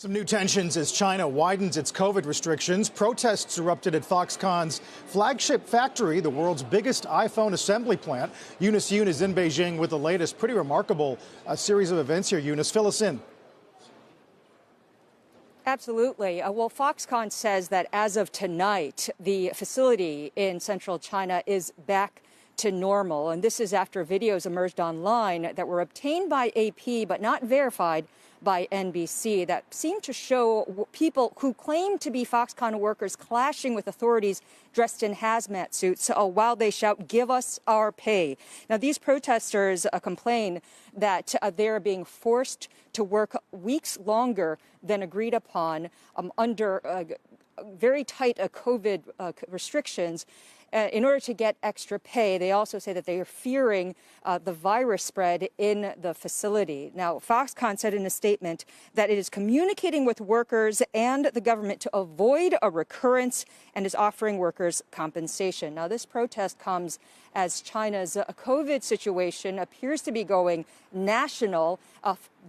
Some new tensions as China widens its COVID restrictions. Protests erupted at Foxconn's flagship factory, the world's biggest iPhone assembly plant. Eunice Yoon is in Beijing with the latest. Pretty remarkable series of events here. Eunice, fill us in. Absolutely. Well, Foxconn says that as of tonight, the facility in central China is back to normal. And this is after videos emerged online that were obtained by AP but not verified by NBC that seemed to show people who claim to be Foxconn workers clashing with authorities dressed in hazmat suits while they shout, "Give us our pay." Now, these protesters complain that they're being forced to work weeks longer than agreed upon under very tight COVID restrictions. In order to get extra pay. They also say that they are fearing the virus spread in the facility. Now, Foxconn said in a statement that it is communicating with workers and the government to avoid a recurrence and is offering workers compensation. Now, this protest comes as China's COVID situation appears to be going national.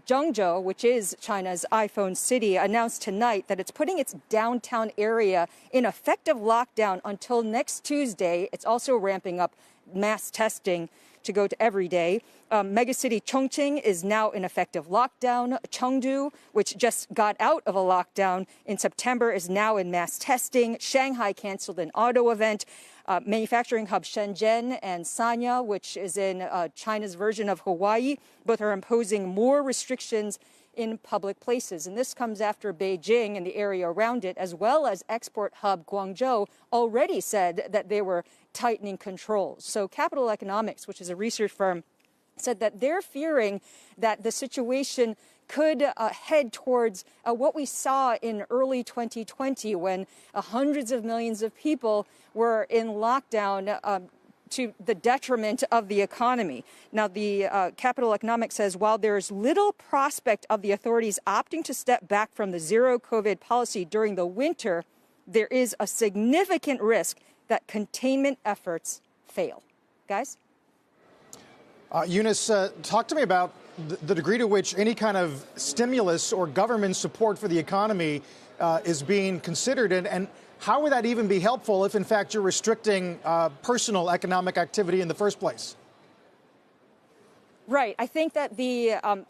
Zhengzhou, which is China's iPhone city, announced tonight that it's putting its downtown area in effective lockdown until next Tuesday. It's also ramping up mass testing to go to every day. Megacity Chongqing is now in effective lockdown. Chengdu, which just got out of a lockdown in September, is now in mass testing. Shanghai canceled an auto event. Manufacturing hub Shenzhen and Sanya, which is in China's version of Hawaii, both are imposing more restrictions in public places. And this comes after Beijing and the area around it, as well as export hub Guangzhou, already said that they were tightening controls. So Capital Economics, which is a research firm, said that they're fearing that the situation could head towards what we saw in early 2020 when hundreds of millions of people were in lockdown to the detriment of the economy. Now, the Capital Economics says while there's little prospect of the authorities opting to step back from the zero COVID policy during the winter, there is a significant risk that containment efforts fail. Guys? Eunice, talk to me about the degree to which any kind of stimulus or government support for the economy is being considered, and how would that even be helpful if, in fact, you're restricting personal economic activity in the first place? Right. I think that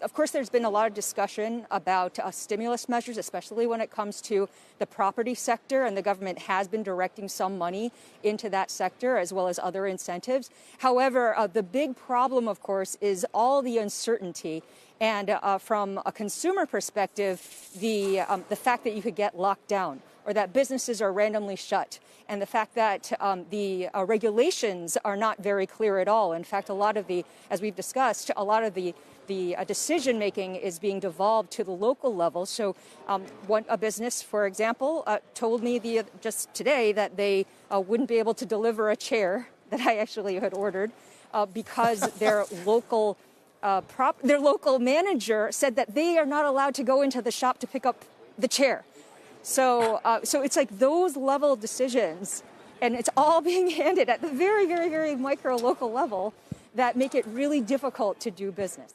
of course, there's been a lot of discussion about stimulus measures, especially when it comes to the property sector, and the government has been directing some money into that sector as well as other incentives. However, the big problem, of course, is all the uncertainty. And from a consumer perspective, the fact that you could get locked down or that businesses are randomly shut, and the fact that the regulations are not very clear at all. In fact, a lot of as we've discussed, a lot of the decision making is being devolved to the local level. So a business, for example, told me just today that they wouldn't be able to deliver a chair that I actually had ordered because their local manager said that they are not allowed to go into the shop to pick up the chair. So it's like those level decisions, and it's all being handed at the very, very, very micro local level that make it really difficult to do business.